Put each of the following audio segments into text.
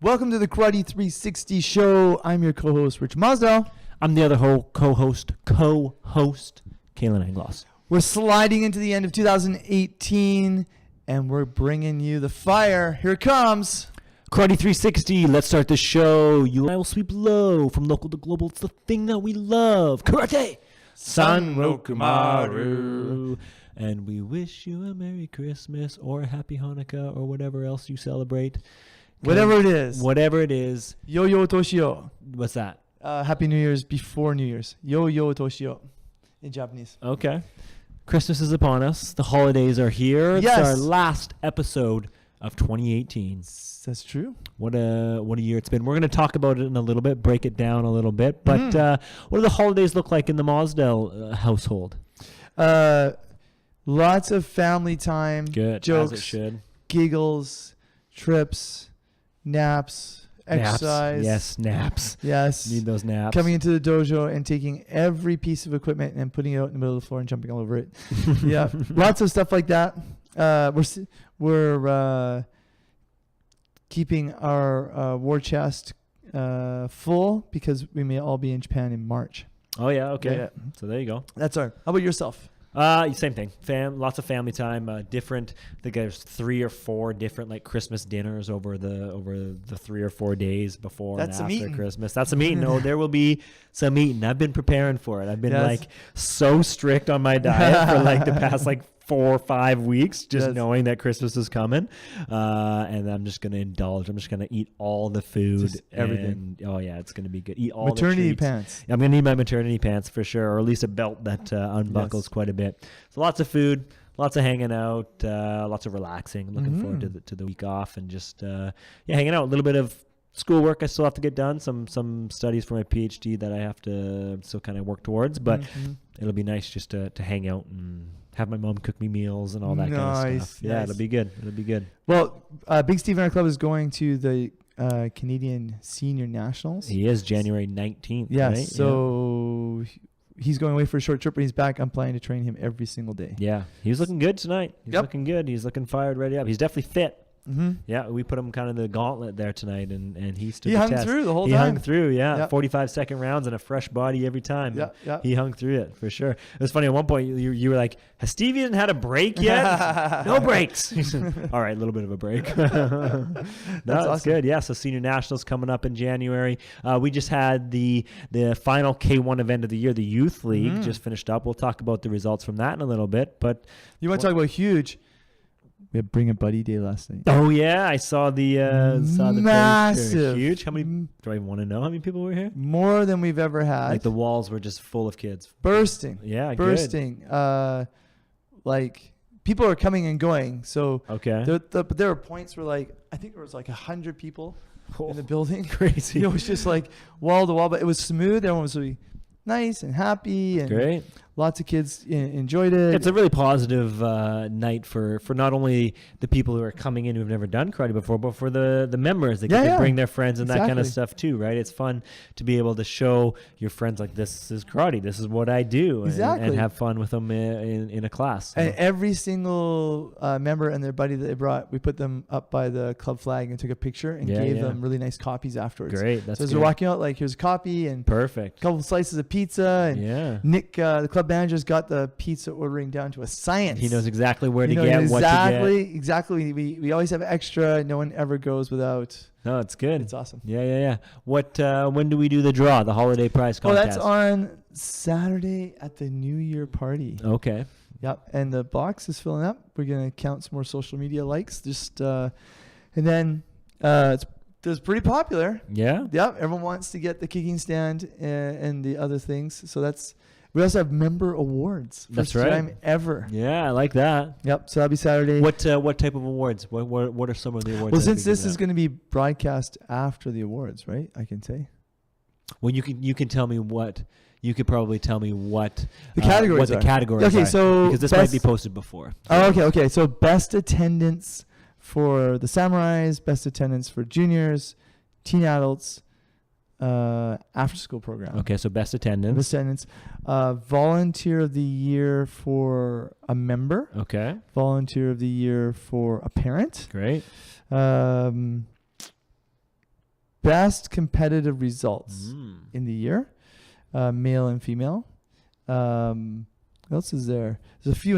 Welcome to the Karate 360 show. I'm your co-host, Rich Masdell. I'm the other co-host, Kaylin Angloss. We're sliding into the end of 2018, and we're bringing you the fire. Here it comes. Karate 360, let's start the show. You and I will sweep low from local to global. It's the thing that we love. Karate! San Rokumaru. And we wish you a Merry Christmas or a Happy Hanukkah or whatever else you celebrate. Whatever it is. Whatever it is. Yo-yo toshio. What's that? Happy New Year's before New Year's. Yo-yo toshio in Japanese. Okay. Christmas is upon us. The holidays are here. Yes. It's our last episode of 2018. That's true. What a year it's been. We're going to talk about it in a little bit, break it down a little bit. But what do the holidays look like in the Masdell household? Lots of family time. Good. Jokes. As it should. Giggles. Trips. Naps. Exercise. Yes, naps. Yes. Need those naps. Coming into the dojo and taking every piece of equipment and putting it out in the middle of the floor and jumping all over it. Yeah. Lots of stuff like that. We're keeping our war chest full because we may all be in Japan in March. Oh, yeah. Okay. Yeah. So there you go. That's our. How about yourself? Same thing. Lots of family time. Different. I think there's 3 or 4 different like Christmas dinners over the 3 or 4 days before That's and a after meeting. Christmas. That's a meeting. No, there will be some eating. I've been preparing for it. I've been like so strict on my diet for like the past like 4 or 5 weeks, just knowing that Christmas is coming, and I'm just gonna indulge. I'm just gonna eat all the food, just everything. Oh yeah, it's gonna be good. Eat all maternity the treats. pants. I'm gonna need my maternity pants for sure, or at least a belt that unbuckles quite a bit. So lots of food, lots of hanging out, lots of relaxing. I'm looking forward to the week off and just hanging out. A little bit of schoolwork I still have to get done. Some studies for my PhD that I have to still kind of work towards, but it'll be nice just to hang out and have my mom cook me meals and all that kind of stuff. Yeah, it'll be good. It'll be good. Well, Big Steve in our club is going to the Canadian Senior Nationals. He is January 19th. Yeah, right? so he's going away for a short trip, but he's back. I'm planning to train him every single day. Yeah, he's looking good tonight. He's looking good. He's looking fired, ready up. He's definitely fit. Mm-hmm. Yeah, we put him kind of the gauntlet there tonight, and he stood He the hung test. through the whole time. He hung through, yeah. Yep. 45-second rounds and a fresh body every time. Yeah. He hung through it, for sure. It was funny, at one point, you were like, has Steve even had a break yet? No breaks. He said, all right, a little bit of a break. That's awesome. good. Yeah, so Senior Nationals coming up in January. We just had the final K1 event of the year, the Youth League, just finished up. We'll talk about the results from that in a little bit. But you want to talk about huge? We had Bring a Buddy Day last night. Oh yeah, I saw the massive, huge. How many? Do I even want to know how many people were here? More than we've ever had. Like the walls were just full of kids. Bursting. Yeah, bursting. Good. Like people are coming and going. So okay, but there were points where like I think there was like 100 people in the building. Crazy. It was just like wall to wall, but it was smooth. Everyone was really nice and happy, and great. Lots of kids enjoyed it. It's a really positive night for not only the people who are coming in who've never done karate before, but for the members that get to bring their friends and that kind of stuff too, right? It's fun to be able to show your friends like this is karate, this is what I do, and have fun with them in a class. So. And every single member and their buddy that they brought, we put them up by the club flag and took a picture and gave them really nice copies afterwards. Great, that's so as they're walking out, like here's a copy and perfect, a couple of slices of pizza, and Nick, the club manager's got the pizza ordering down to a science. He knows exactly where to get what to get. Exactly. We always have extra. No one ever goes without. No, it's good. It's awesome. Yeah. What? When do we do the draw? The holiday prize contest? That's on Saturday at the New Year party. Okay. Yep. And the box is filling up. We're gonna count some more social media likes. Just and then it's pretty popular. Yeah. Yep. Everyone wants to get the kicking stand and the other things. So we also have member awards. That's First right. time ever. Yeah, I like that. Yep. So that'll be Saturday. What type of awards? What are some of the awards? Well, since this is going to be broadcast after the awards, right? I can say. Well, you can tell me what. You could probably tell me what the categories what the are. categories okay, are. So because this might be posted before. Oh, okay. So best attendance for the Samurais, best attendance for juniors, teen adults, after school program. Okay, so best attendance. Best attendance. Volunteer of the year for a member. Okay. Volunteer of the year for a parent. Great. best competitive results in the year, male and female. What else is there? There's a few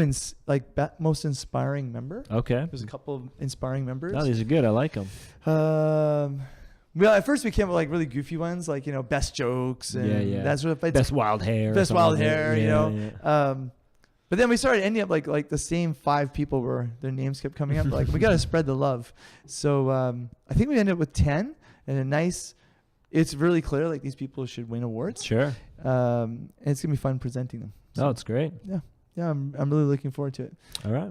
most inspiring member. Okay. There's a couple of inspiring members. No, these are good. I like them. Well, at first we came up with like really goofy ones, like, best jokes and that sort of. Best wild hair. Best wild like hair, Yeah. But then we started ending up like the same 5 people their names kept coming up. Like, we got to spread the love. So I think we ended up with 10 and it's really clear like these people should win awards. Sure. And it's going to be fun presenting them. So, it's great. Yeah. Yeah. I'm really looking forward to it. All right.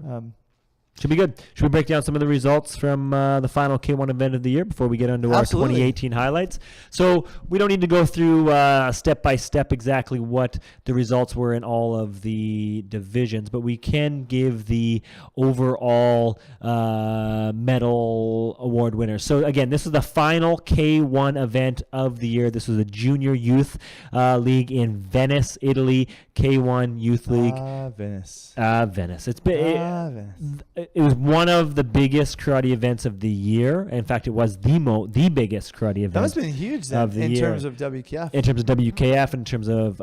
Should be good. Should we break down some of the results from the final K1 event of the year before we get into our 2018 highlights? So we don't need to go through step by step exactly what the results were in all of the divisions, but we can give the overall medal award winners. So again, this is the final K1 event of the year. This was a junior youth league in Venice, Italy. K1 Youth League. Venice. Venice. Venice. It was one of the biggest karate events of the year. In fact, it was the biggest karate event. That must have been huge then, in terms of WKF. In terms of WKF, in terms of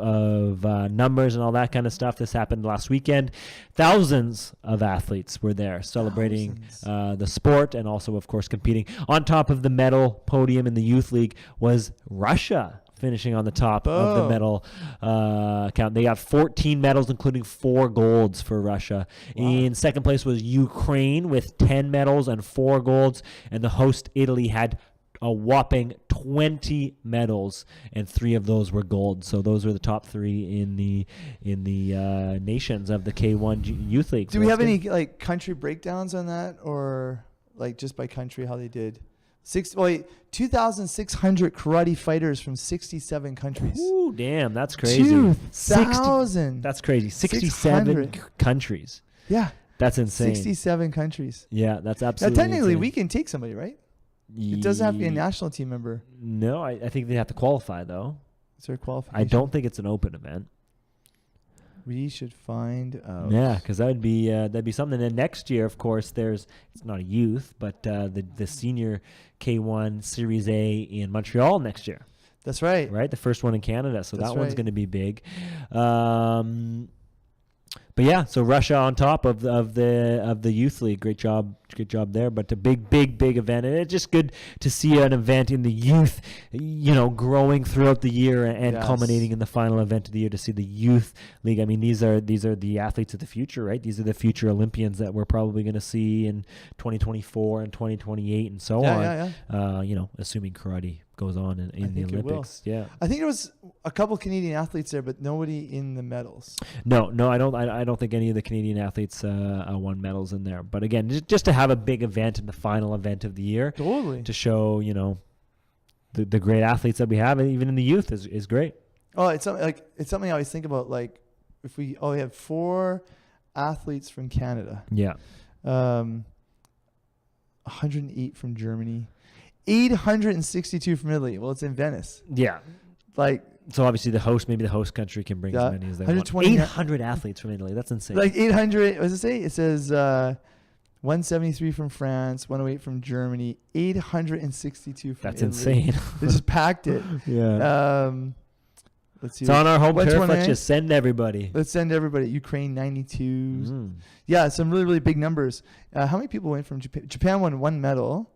numbers and all that kind of stuff. This happened last weekend. Thousands of athletes were there celebrating the sport and also, of course, competing. On top of the medal podium in the Youth League was Russia, finishing on the top of the medal count. They got 14 medals, including 4 golds for Russia. Wow. In second place was Ukraine with 10 medals and 4 golds, and the host Italy had a whopping 20 medals, and 3 of those were gold. So those were the top 3 in the nations of the K1 Youth League. Do we have any like country breakdowns on that, or like just by country how they did? 2,600 karate fighters from 67 countries. Ooh, damn, that's crazy. 2,000. That's crazy. 67 countries. Yeah. That's insane. 67 countries. Yeah, that's absolutely Now, technically, insane. we can take somebody, right? It doesn't have to be a national team member. No, I think they have to qualify, though. Is there a qualification? I don't think it's an open event. We should find out. Yeah, because that'd be something. And next year, of course, it's not a youth, but the senior K1 Series A in Montreal next year. That's right. Right, the first one in Canada, so That's that one's right. going to be big. But yeah, so Russia on top of the youth league, great job there. But a big event, and it's just good to see an event in the youth, growing throughout the year and culminating in the final event of the year. To see the youth league, I mean, these are the athletes of the future, right? These are the future Olympians that we're probably going to see in 2024 and 2028 and so on. Yeah. Assuming karate goes on in the Olympics. Yeah, I think there was a couple Canadian athletes there, but nobody in the medals. No, I don't think any of the Canadian athletes won medals in there. But again, just to have a big event in the final event of the year, totally, to show the great athletes that we have, and even in the youth is great. Oh, it's something I always think about. Like if we have 4 athletes from Canada, 108 from Germany. 862 from Italy. Well, it's in Venice. Yeah. So obviously the host country can bring as many as they want. 800 athletes from Italy. That's insane. 800, what does it say? It says 173 from France, 108 from Germany, 862 from That's Italy. Insane. They just packed it. Yeah. Let's see. It's on our home turf. Let's just send everybody. Let's send everybody. Ukraine, 92. Yeah, some really, really big numbers. How many people went from Japan? Japan won 1 medal.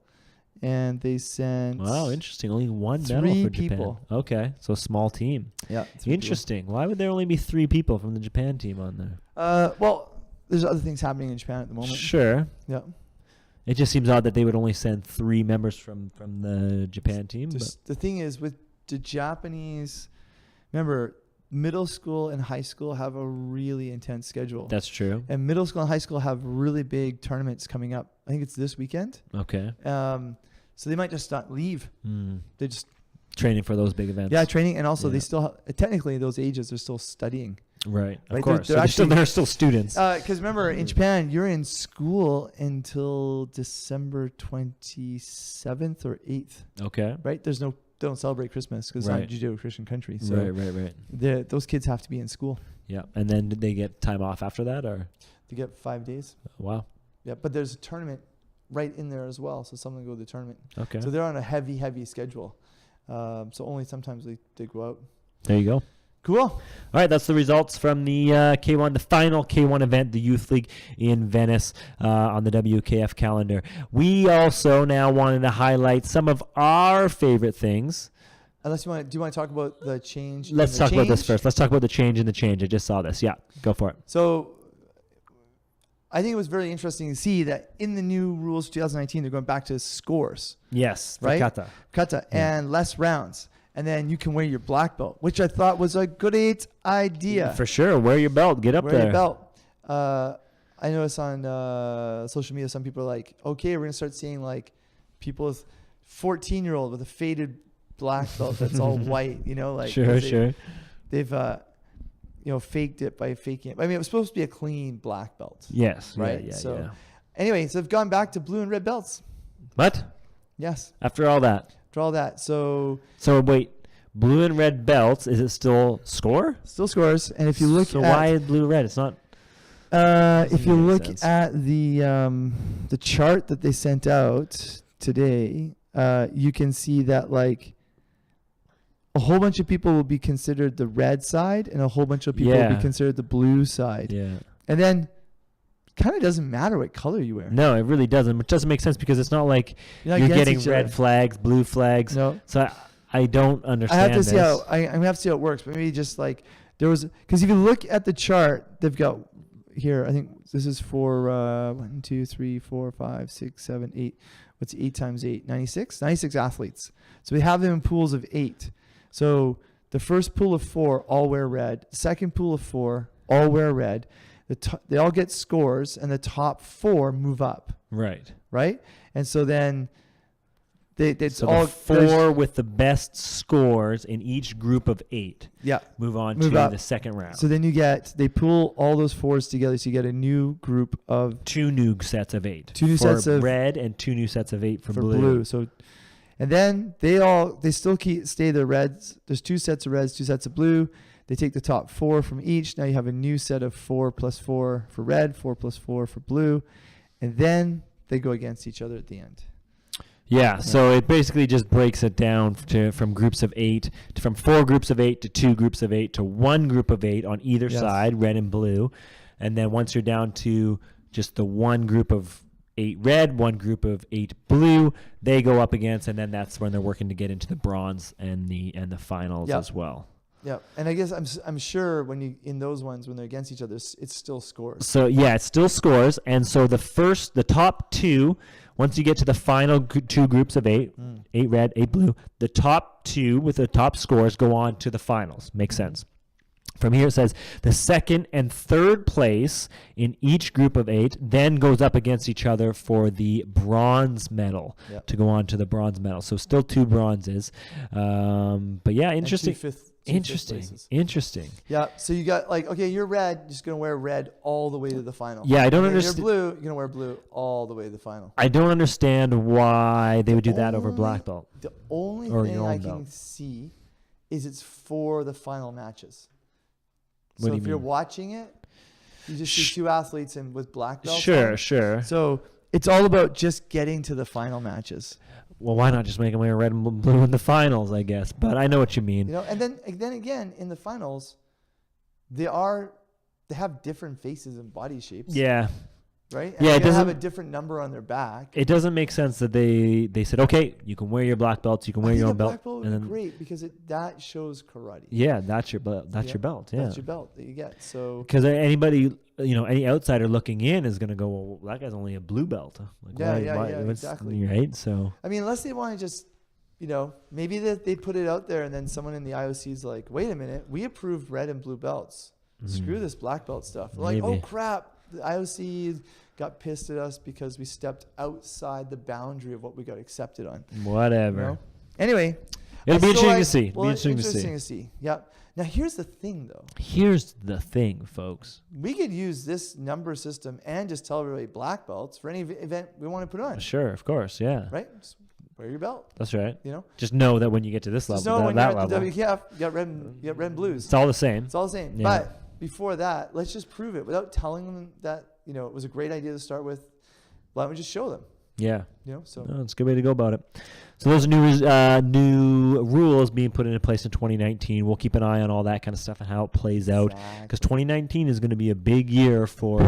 And they sent... Wow, interesting. Only 1 medal for Japan. People. Okay, so a small team. Yeah. Interesting. Why would there only be 3 people from the Japan team on there? Well, there's other things happening in Japan at the moment. Sure. Yeah. It just seems odd that they would only send 3 members from the Japan team. The thing is, with the Japanese... Remember, middle school and high school have a really intense schedule. That's true. And middle school and high school have really big tournaments coming up. I think it's this weekend. Okay. So they might just not leave. They just training for those big events. Yeah, training, and also they still technically those ages they're still studying. Right. Of course. They're still students. Because remember, in Japan, you're in school until December 27th or 8th. Okay. Right. They don't celebrate Christmas because it's not a Judeo-Christian country. So right. Those kids have to be in school. Yeah, and then did they get time off after that, or they get 5 days? Wow. Yeah, but there's a tournament right in there as well. So some of them go to the tournament. Okay. So they're on a heavy schedule. So only sometimes they go out. There you go. Cool. All right, that's the results from the K1, the final K1 event, the Youth League in Venice on the WKF calendar. We also now wanted to highlight some of our favorite things. Unless do you want to talk about the change? Let's talk about this first. Let's talk about the change in the change. I just saw this. Yeah, go for it. So I think it was very interesting to see that in the new rules 2019, they're going back to scores. Yes, right? Kata. Yeah. And less rounds. And then you can wear your black belt, which I thought was a great idea. For sure. Wear your belt. Get up there. Wear your belt. I noticed on social media, some people are like, okay, we're going to start seeing like people with 14-year-old with a faded black belt that's all white, like sure. They've faked it by faking it. I mean, it was supposed to be a clean black belt. Yes. Right. Yeah. Anyway, so they've gone back to blue and red belts. What? Yes. After all that. So wait, blue and red belts, is it still score? Still scores. And if you look why is blue red? It's not. If you look at the chart that they sent out today, you can see that like a whole bunch of people will be considered the red side and a whole bunch of people will be considered the blue side. Yeah. And then kind of doesn't matter what color you wear. No, it really doesn't. Which doesn't make sense because it's not like you're getting red flags, blue flags. No. So I don't understand. I have to this. see how I'm gonna have to see how it works. But maybe just like because if you look at the chart, they've got here. I think this is for 1, 2, 3, 4, 5, 6, 7, 8. What's 8 times 8? 96? 96 athletes. So we have them in pools of 8. So the first pool of 4 all wear red. Second pool of 4 all wear red. They all get scores, and the top 4 move up. Right. And so then so all the 4 with the best scores in each group of 8. Yeah. Move to up. the second round. So then they pool all those 4s together, so you get a new group of 2 new sets of 8. 2 new sets of red and 2 new sets of 8 for blue. So, and then they still stay the reds. There's 2 sets of reds, 2 sets of blue. They take the top 4 from each. Now you have a new set of 4 plus 4 for red, 4 plus 4 for blue, and then they go against each other at the end. Yeah, so it basically just breaks it down from groups of 8, from 4 groups of 8 to 2 groups of 8 to 1 group of 8 on either side, red and blue. And then once you're down to just the 1 group of 8 red, 1 group of 8 blue, they go up against, and then that's when they're working to get into the bronze and the finals as well. Yeah, and I guess I'm sure in those ones when they're against each other, it still scores. So yeah, it still scores, and so the top 2, once you get to the final 2 groups of 8, 8 red, 8 blue, the top 2 with the top scores go on to the finals. Makes sense. From here it says the second and third place in each group of 8 then goes up against each other for the bronze medal to go on to the bronze medal. So still 2 bronzes, but yeah, interesting. Interesting. Yeah. So you got you're red. You're just gonna wear red all the way to the final. Yeah, I don't understand. You're blue. You're gonna wear blue all the way to the final. I don't understand why they would do that over black belt. The only thing I can see is it's for the final matches. So if you're watching it, you just see 2 athletes with black belts. Sure. So it's all about just getting to the final matches. Well, why not just make them wear red and blue in the finals, I guess. But I know what you mean. And then again, in the finals, they have different faces and body shapes. Yeah. Right? And they have a different number on their back. It doesn't make sense that they said, okay, you can wear your black belts, you can wear your own belt. Black belt would be great because that shows karate. Yeah, that's your belt. That's your belt. Yeah. That's your belt that you get. So because anybody, any outsider looking in is going to go, well, that guy's only a blue belt. Exactly. Right. So I mean, unless they want to just, maybe they put it out there and then someone in the IOC is like, wait a minute, we approved red and blue belts. Screw this black belt stuff. They're like, oh crap, the IOC got pissed at us because we stepped outside the boundary of what we got accepted on. Whatever. Anyway, it'll be interesting to see. Interesting to see. Yeah. Now here's the thing, though. Here's the thing, folks. We could use this number system and just tell everybody black belts for any event we want to put on. Sure, of course, yeah. Right. Just wear your belt. That's right. Just know that when you get to this level, when you're at the WKF, you got red and blues. It's all the same. Yeah. But before that, let's just prove it without telling them that it was a great idea to start with. Why don't we just show them? Yeah. So No, it's a good way to go about it. So those are new rules being put into place in 2019. We'll keep an eye on all that kind of stuff and how it plays out, because 2019 is going to be a big year for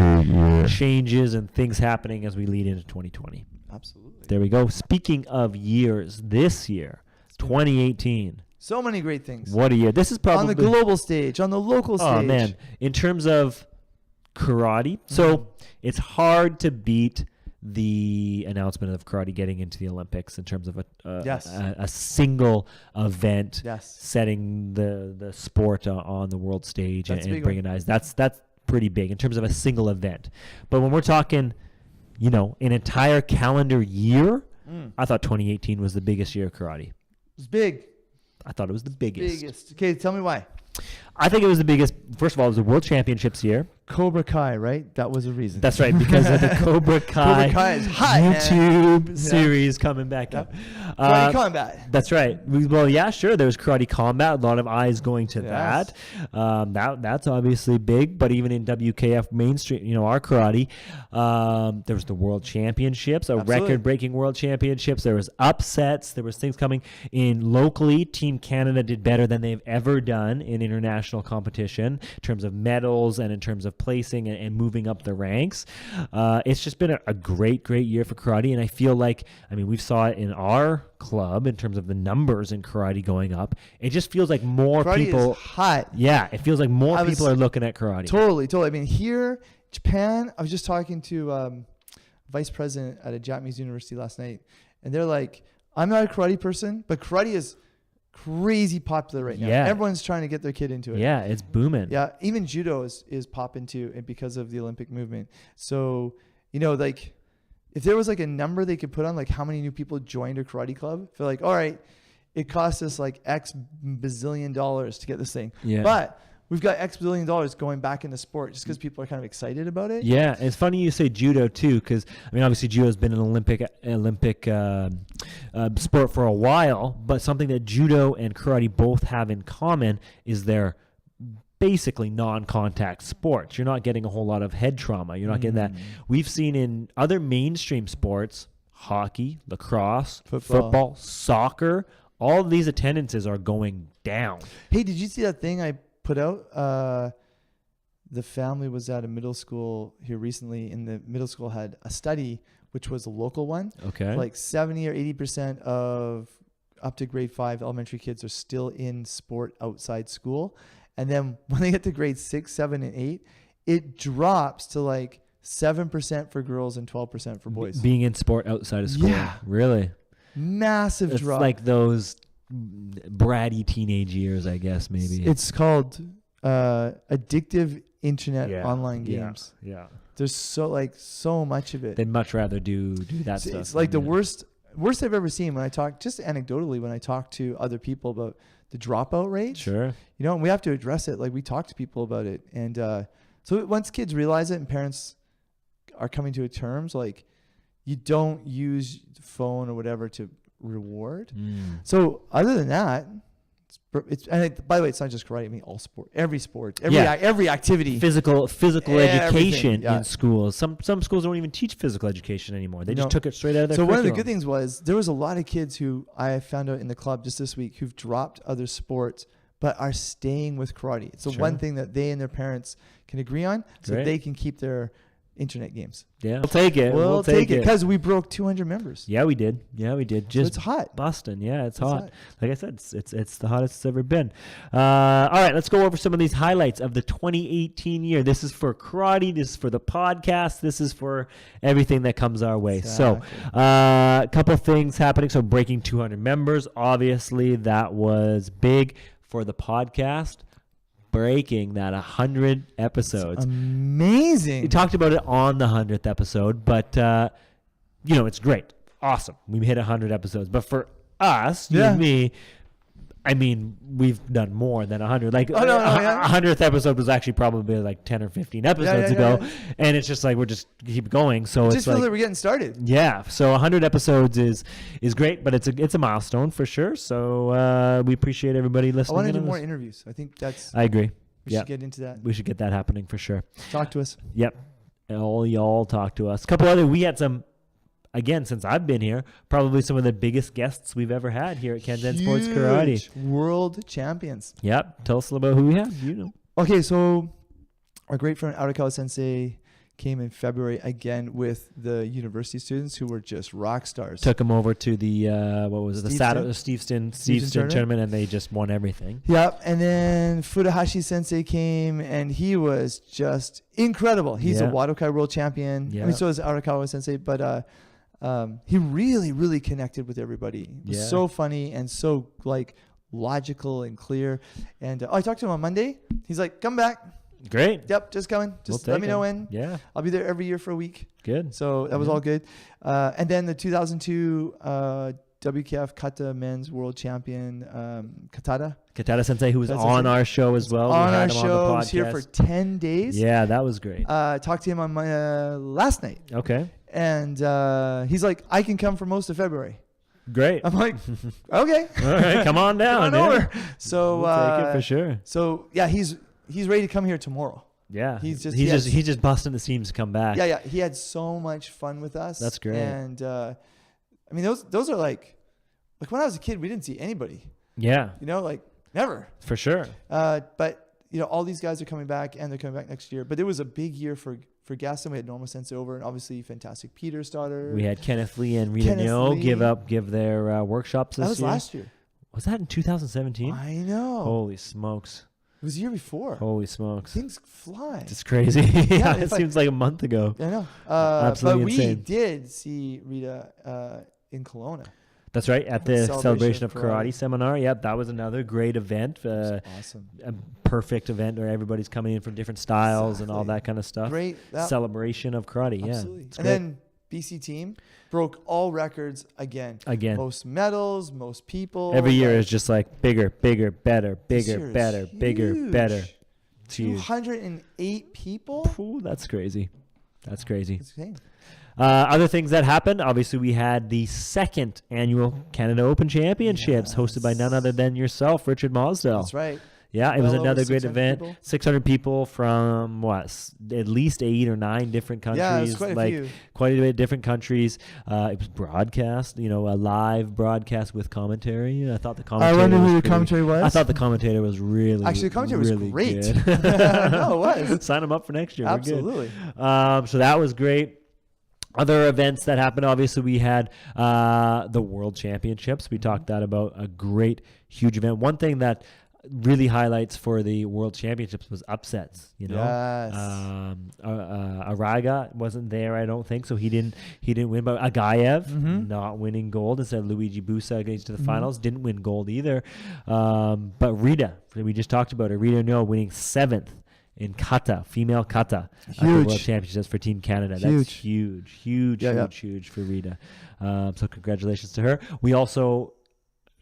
changes and things happening as we lead into 2020. Absolutely. There we go. Speaking of years, this year, 2018. So many great things. What a year. This is probably on the global stage, on the local stage. Oh, man. In terms of karate, so it's hard to beat the announcement of karate getting into the Olympics in terms of a single event setting the sport on the world stage and bringing eyes. That's pretty big in terms of a single event. But when we're talking, an entire calendar year, I thought 2018 was the biggest year of karate. It was big. I thought it was the biggest. Okay, tell me why. I think it was the biggest. First of all, it was the World Championships year. Cobra Kai, right? That was a reason. That's right, because of the Cobra Kai is hot, YouTube series coming back up. Karate Combat. That's right. Well, yeah, sure. There was Karate Combat. A lot of eyes going to that. That's obviously big. But even in WKF mainstream, our karate, there was the World Championships, record-breaking World Championships. There was upsets. There was things coming in locally. Team Canada did better than they've ever done in international competition in terms of medals and in terms of placing and moving up the ranks. It's just been a great year for karate, and I feel like, we saw it in our club in terms of the numbers in karate going up. It just feels like more karate people is hot. Yeah, it feels like more people are looking at karate. Totally. Here, Japan, I was just talking to vice president at a Japanese university last night, and they're like, I'm not a karate person, but karate is crazy popular right now. Yeah. Everyone's trying to get their kid into it. Yeah, it's booming. Yeah, even judo is popping too, and because of the Olympic movement. So, if there was a number they could put on how many new people joined a karate club, feel like, all right, it costs us X bazillion dollars to get this thing. Yeah. But we've got X billion dollars going back into sport just because people are kind of excited about it. Yeah, it's funny you say judo too, because obviously judo has been an Olympic sport for a while, but something that judo and karate both have in common is they're basically non-contact sports. You're not getting a whole lot of head trauma. You're not getting that. We've seen in other mainstream sports, hockey, lacrosse, football, soccer, all of these attendances are going down. Hey, did you see that thing I put out? The family was at a middle school here recently, and the middle school had a study, which was a local one. Okay. 70 or 80% of up to grade 5 elementary kids are still in sport outside school. And then when they get to grade 6, 7, and 8, it drops to 7% for girls and 12% for boys. Being in sport outside of school. Yeah. Really? Massive drop. It's like those bratty teenage years, I guess, maybe. It's called addictive internet online games. Yeah. There's so much of it. They'd much rather do that stuff. It's the worst I've ever seen when I talk, just anecdotally, when I talk to other people about the dropout rate. Sure. And we have to address it. We talk to people about it. And so once kids realize it and parents are coming to terms, you don't use the phone or whatever to reward. So other than that, by the way, it's not just karate. All sport, every activity, physical education in schools. Some schools don't even teach physical education anymore. They just took it straight out of their curriculum. One of the good things was there was a lot of kids who I found out in the club just this week who've dropped other sports but are staying with karate. It's the one thing that they and their parents can agree on, so they can keep their internet games. Yeah, we'll take it. We'll take it because we broke 200 members. Yeah, we did. Just so it's hot. Boston. Yeah, it's hot. Like I said, it's the hottest it's ever been. All right, let's go over some of these highlights of the 2018 year. This is for karate. This is for the podcast. This is for everything that comes our way. Exactly. So, a couple of things happening. So, breaking 200 members. Obviously, that was big for the podcast. Breaking that 100 episodes. It's amazing. We talked about it on the 100th episode, but it's great. Awesome. We hit 100 episodes. But for us, you and me, we've done more than 100. 100th episode was actually probably 10 or 15 episodes ago. Yeah. And it's just we're just keep going. So it just feels like we're getting started. Yeah. So 100 episodes is great, but it's a milestone for sure. So we appreciate everybody listening. I want to do more interviews. I think I agree. We should get into that. We should get that happening for sure. Talk to us. Yep. All y'all talk to us. A couple other, we had some again, since I've been here, probably some of the biggest guests we've ever had here at Kanzen Sports Karate. Huge world champions. Yep. Tell us about who we have. You know. Okay, so our great friend Arakawa Sensei came in February again with the university students who were just rock stars. Took them over to the Steveston tournament, and they just won everything. Yep, and then Furuhashi Sensei came, and he was just incredible. He's a Wadokai world champion. Yeah. I mean, so is Arakawa Sensei, but he really, really connected with everybody. It was so funny and so like logical and clear. And I talked to him on Monday. He's like, "Come back." Great. Yep, just coming. Just let me know when. Yeah. I'll be there every year for a week. Good. So that was all good. And then the 2002 WKF Kata men's world champion, Kata Sensei, who was on our show as well. On our show. Was here for 10 days. Yeah, that was great. Talked to him on my last night. Okay. And he's like, I can come for most of February. Great. I'm like, okay. All right, come on down. Come on over. So we'll take it for sure. So yeah, he's ready to come here tomorrow. Yeah. He's just busting the seams to come back. Yeah. He had so much fun with us. That's great. And I mean, those are like when I was a kid, we didn't see anybody. Yeah. You know, like never. For sure. But you know, all these guys are coming back, and they're coming back next year. But it was a big year for Gaston. We had Norma Sensei over, and obviously Fantastic Peter's daughter. We had Kenneth Lee and Rita Nyo give their workshops this year. That was last year. Was that in 2017? I know. Holy smokes. It was the year before. Holy smokes. Things fly. It's crazy. Yeah, it seems like a month ago. I know. Absolutely but insane. We did see Rita in Kelowna. That's right, at the Celebration of Karate seminar. Yep, that was another great event. Awesome. A perfect event where everybody's coming in from different styles and all that kind of stuff. Great. Celebration of karate, absolutely. Yeah. And then BC team broke all records again. Most medals, most people. Every year is just like bigger, better, bigger, better. It's 208 people? Ooh, that's crazy. That's crazy. It's insane. Other things that happened, obviously we had the second annual Canada Open Championships hosted by none other than yourself, Richard Mosdell. That's right. Yeah, it was another great event. People. 600 people from at least 8 or 9 different countries. Yeah, it's quite a few. Quite a bit of different countries. It was broadcast, a live broadcast with commentary. I thought the commentator. I wonder who the commentary was. I thought the commentator was really. Actually, the commentary really was great. Good. No, it was. Sign them up for next year. Absolutely. We're good. So that was great. Other events that happened, obviously, we had the World Championships. We talked about a great, huge event. One thing that really highlights for the World Championships was upsets. Yes. Araga wasn't there, I don't think, so he didn't win. But Agaev not winning gold instead of Luigi Busa getting to the finals, didn't win gold either. But Rita, we just talked about her. Rita Nyo winning 7th. In kata, female kata, at the World Championships for Team Canada. That's huge for Rita. So congratulations to her. We also,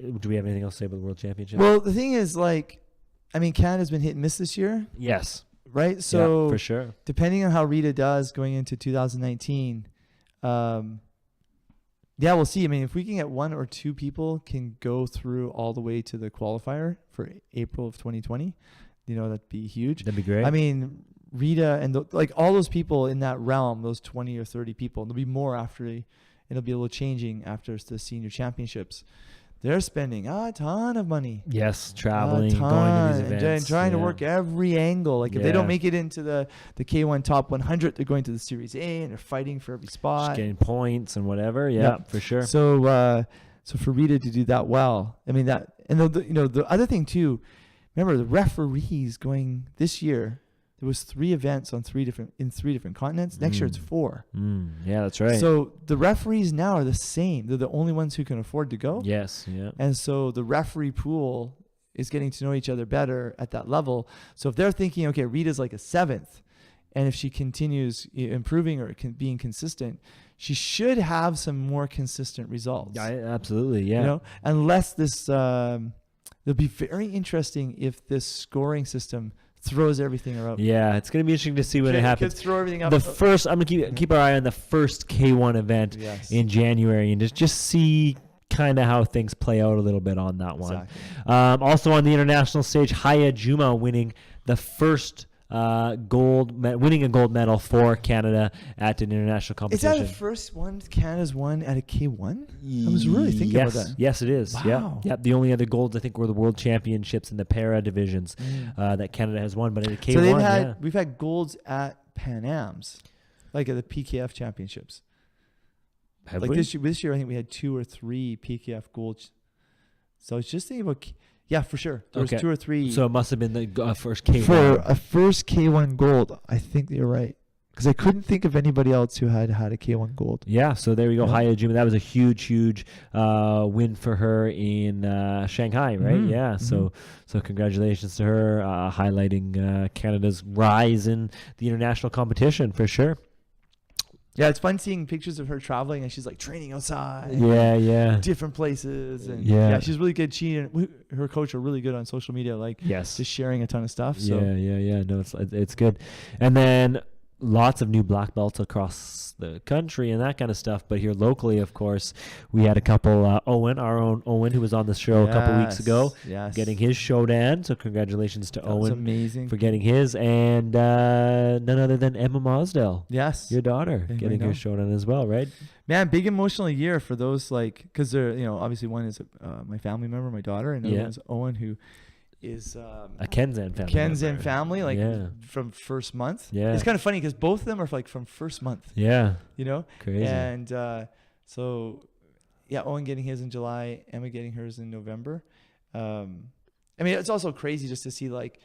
do we have anything else to say about the World Championships? Well, the thing is, Canada's been hit and miss this year. Yes. Right? So, for sure. Depending on how Rita does going into 2019, we'll see. I mean, if we can get 1 or 2 people can go through all the way to the qualifier for April of 2020, that'd be huge. That'd be great. I mean, Rita and all those people in that realm, those 20 or 30 people, and there'll be more it'll be a little changing after the senior championships. They're spending a ton of money. Yes, traveling, going to these events. And trying to work every angle. If they don't make it into the K1 top 100, they're going to the Series A and they're fighting for every spot. Just getting points and whatever. Yeah, for sure. So for Rita to do that well, I mean, that, and the other thing too, remember the referees going this year. There was 3 events in 3 different continents. Next year it's 4. Yeah, that's right. So the referees now are the same. They're the only ones who can afford to go. Yes, yeah. And so the referee pool is getting to know each other better at that level. So if they're thinking, okay, Rita's like a 7th, and if she continues improving or being consistent, she should have some more consistent results. Absolutely, yeah. Unless this, it'll be very interesting if this scoring system throws everything up. Yeah, it's going to be interesting to see when it happens. Could throw everything up. I'm going to keep our eye on the first K1 event in January and just see kind of how things play out a little bit on that one. Exactly. Also on the international stage, Haya Juma winning the first winning a gold medal for Canada at an international Is competition. that the first one Canada's won at a K1? I was really thinking about that. Yes, it is. Wow. Yeah. The only other golds I think were the World Championships in the para divisions that Canada has won, but at a K1, so we've had golds at Pan Am's, like at the PKF championships. Have like we? this year, I think we had 2 or 3 PKF golds. So I was just thinking about, for sure. There was 2 or 3. So it must have been the first K1. For a first K1 gold, I think you're right. Because I couldn't think of anybody else who had a K1 gold. Yeah, so there we go. Yeah. Haya Juma. That was a huge win for her in Shanghai, right? Mhm. Yeah, so congratulations to her, highlighting Canada's rise in the international competition for sure. Yeah, it's fun seeing pictures of her traveling and she's like training outside. Yeah. Different places. And Yeah. she's really good. She and her coach are really good on social media, like Yes. just sharing a ton of stuff. So Yeah. No, it's good. And then lots of new black belts across the country and that kind of stuff. But here locally, of course, we had a couple. Our own Owen, who was on the show a couple weeks ago, getting his Shodan. So congratulations to that was Owen amazing for getting his, and none other than Emma Mosdell, Yes, your daughter, I getting know. her Shodan as well, right? man, big emotional year for those, like, because they're, obviously one is my family member, my daughter, and another one's Owen, who is a Kenzan family. Kenzan family, like from first month. Yeah, it's kind of funny because both of them are like from first month. Yeah, crazy. And so Owen getting his in July, Emma getting hers in November. I mean, it's also crazy just to see like,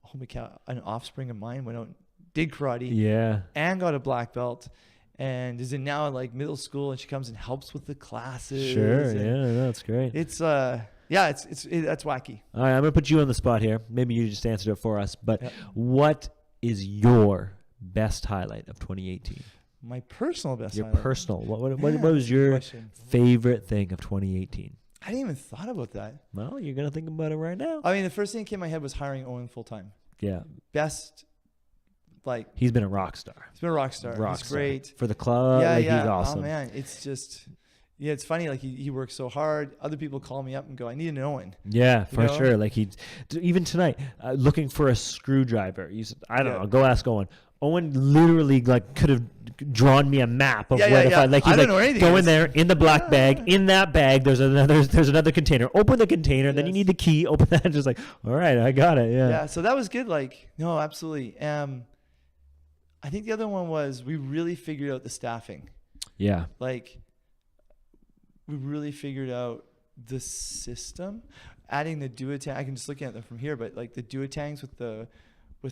oh my God, an offspring of mine went out, did karate, and got a black belt, and is in now like middle school, and she comes and helps with the classes. Sure, that's great. It's that's wacky. All right, I'm gonna put you on the spot here. Maybe you just answered it for us, but what is your best highlight of 2018? My personal best. Your highlight. personal. What was your favorite thing of 2018? I didn't even thought about that. Well, you're gonna think about it right now. I mean, the first thing that came to my head was hiring Owen full time. Yeah. Best. Like, he's been a rock star. He's been a rock star. He's great for the club. He's awesome. Oh man, it's just. Yeah, it's funny. Like he works so hard. Other people call me up and go, "I need an Owen." Yeah, for sure. Like even tonight, looking for a screwdriver. You said, I don't know. Go ask Owen. Owen literally like could have drawn me a map of where to find. Like he's like, go in there in the black bag. In that bag, there's another container. Open the container. Then you need the key. Open that. Just like, all right, I got it. Yeah. Yeah. So that was good. Like, no, absolutely. I think the other one was we really figured out the staffing. Yeah. Like, we really figured out the system, adding the duotang. I can just look at them from here, but like the duotangs with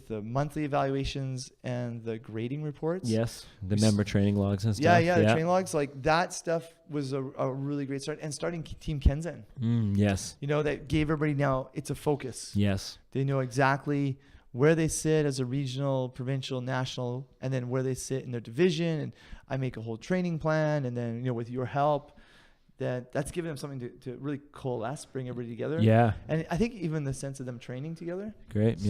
the monthly evaluations and the grading reports. Yes, the member training logs and stuff. Yeah, the training logs. Like that stuff was a really great start. And starting Team Kenzan. Yes. That gave everybody now, it's a focus. Yes. They know exactly where they sit as a regional, provincial, national, and then where they sit in their division. And I make a whole training plan. And then, with your help, that's given them something to really coalesce, bring everybody together. Yeah. And I think even the sense of them training together. Great.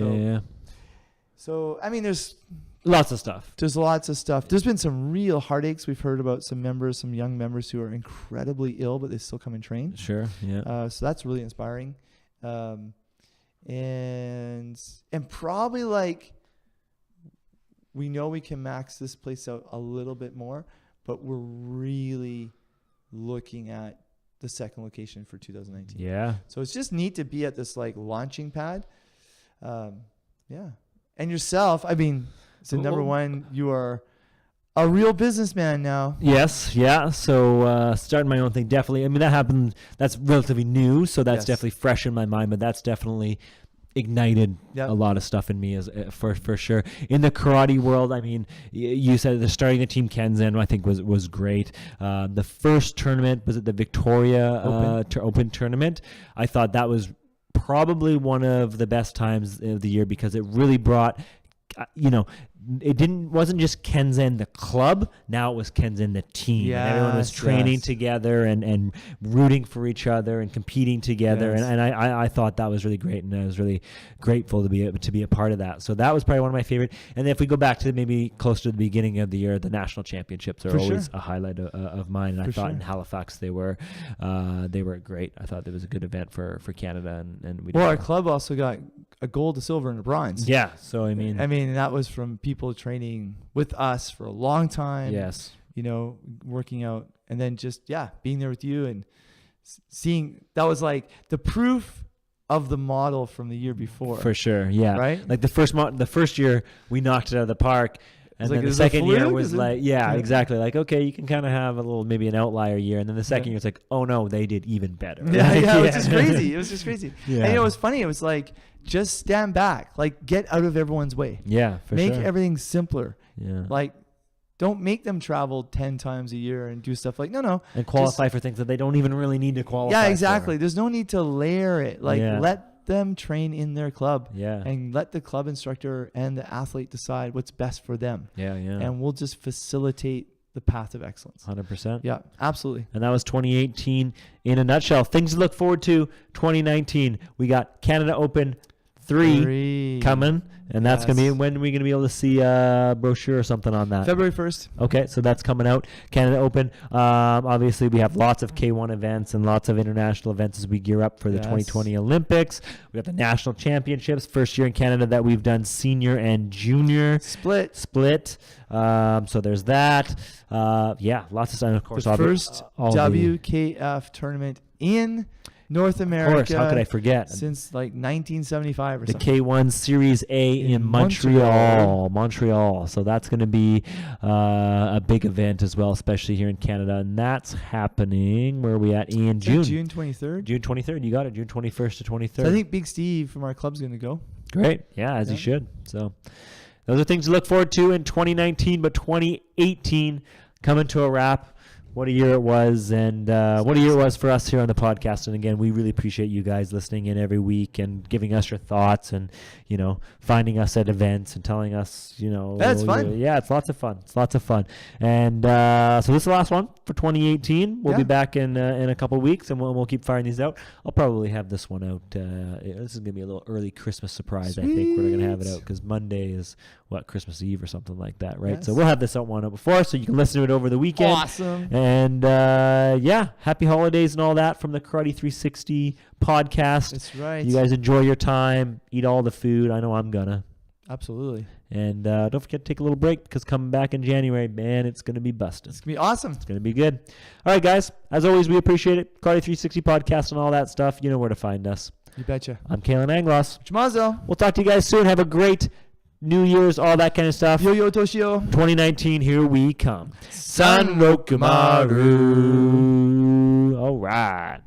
So, I mean, there's lots of stuff. There's lots of stuff. There's been some real heartaches. We've heard about some young members who are incredibly ill, but they still come and train. Sure. Yeah. So that's really inspiring. And probably like, we know we can max this place out a little bit more, but we're really looking at the second location for 2019. Yeah. So it's just neat to be at this like launching pad. And yourself, I mean, so number one, you are a real businessman now. Yes. Yeah. So starting my own thing, definitely. I mean, that happened. That's relatively new, so that's definitely fresh in my mind. But that's definitely ignited a lot of stuff in me as for sure. In the karate world, I mean, you said starting the Team Kenzan, I think was great. The first tournament was at the Victoria Open tournament. I thought that was probably one of the best times of the year because it really brought, wasn't just Kenzan the club. Now it was Kenzan the team. Yes, and everyone was training together and rooting for each other and competing together. Yes. And I thought that was really great, and I was really grateful to be a part of that. So that was probably one of my favorite. And then if we go back to maybe close to the beginning of the year, the national championships are always a highlight of mine. And I thought in Halifax they were great. I thought it was a good event for Canada, and we. Well, our club also got a gold, a silver, and a bronze. Yeah. So I mean, that was from people training with us for a long time. yes. Working out, and then just being there with you and seeing. That was like the proof of the model from the year before. For sure. Yeah. Right. Like the first year we knocked it out of the park. And then the second year was like, exactly. Like, okay, you can kind of have a little, maybe an outlier year. And then the second year, it's like, oh no, they did even better. It was just crazy. It was just crazy. Yeah. And it was funny. It was like, just stand back, like get out of everyone's way. Yeah, for Make sure. everything simpler. Yeah. Like, don't make them travel 10 times a year and do stuff like, no. And qualify for things that they don't even really need to qualify Yeah, exactly. for. There's no need to layer it. Like, let them train in their club. Yeah. And let the club instructor and the athlete decide what's best for them. Yeah. And we'll just facilitate the path of excellence. 100%. Yeah, absolutely. And that was 2018 in a nutshell. Things to look forward to 2019. We got Canada Open 3 coming. And that's going to be, when are we going to be able to see a brochure or something on that? February 1st. Okay, so that's coming out. Canada Open. Obviously, we have lots of K1 events and lots of international events as we gear up for the 2020 Olympics. We got the national championships, first year in Canada that we've done senior and junior. Split. So there's that. Lots of stuff. Of course, the first WKF tournament in North America. Of course, how could I forget? Since like 1975 or the something. K1 Series A in Montreal. So that's going to be a big event as well, especially here in Canada. And that's happening, where are we at, Ian? June 23rd. June 23rd. You got it. June 21st to 23rd. So I think Big Steve from our club's going to go. Great. Yeah, as he should. So those are things to look forward to in 2019, but 2018 coming to a wrap. What a year it was, and what a year it was for us here on the podcast. And again, we really appreciate you guys listening in every week and giving us your thoughts, and finding us at events and telling us, that's fun. Yeah, it's lots of fun. And so this is the last one for 2018. We'll be back in a couple of weeks, and we'll keep firing these out. I'll probably have this one out. This is gonna be a little early Christmas surprise. Sweet. I think we're gonna have it out because Monday is Christmas Eve or something like that, right? Yes. So we'll have this one out before, so you can listen to it over the weekend. Awesome. And happy holidays and all that from the Karate 360 podcast. That's right. You guys enjoy your time, eat all the food. I know I'm gonna. Absolutely. And don't forget to take a little break, because coming back in January, man, it's gonna be busted. It's gonna be awesome. It's gonna be good. All right, guys. As always, we appreciate it. Karate 360 podcast and all that stuff. You know where to find us. You betcha. I'm Kalen Anglos. Chamazo. We'll talk to you guys soon. Have a great New Year's, all that kind of stuff. Yo Toshio. 2019, here we come. San Rokumaru. All right.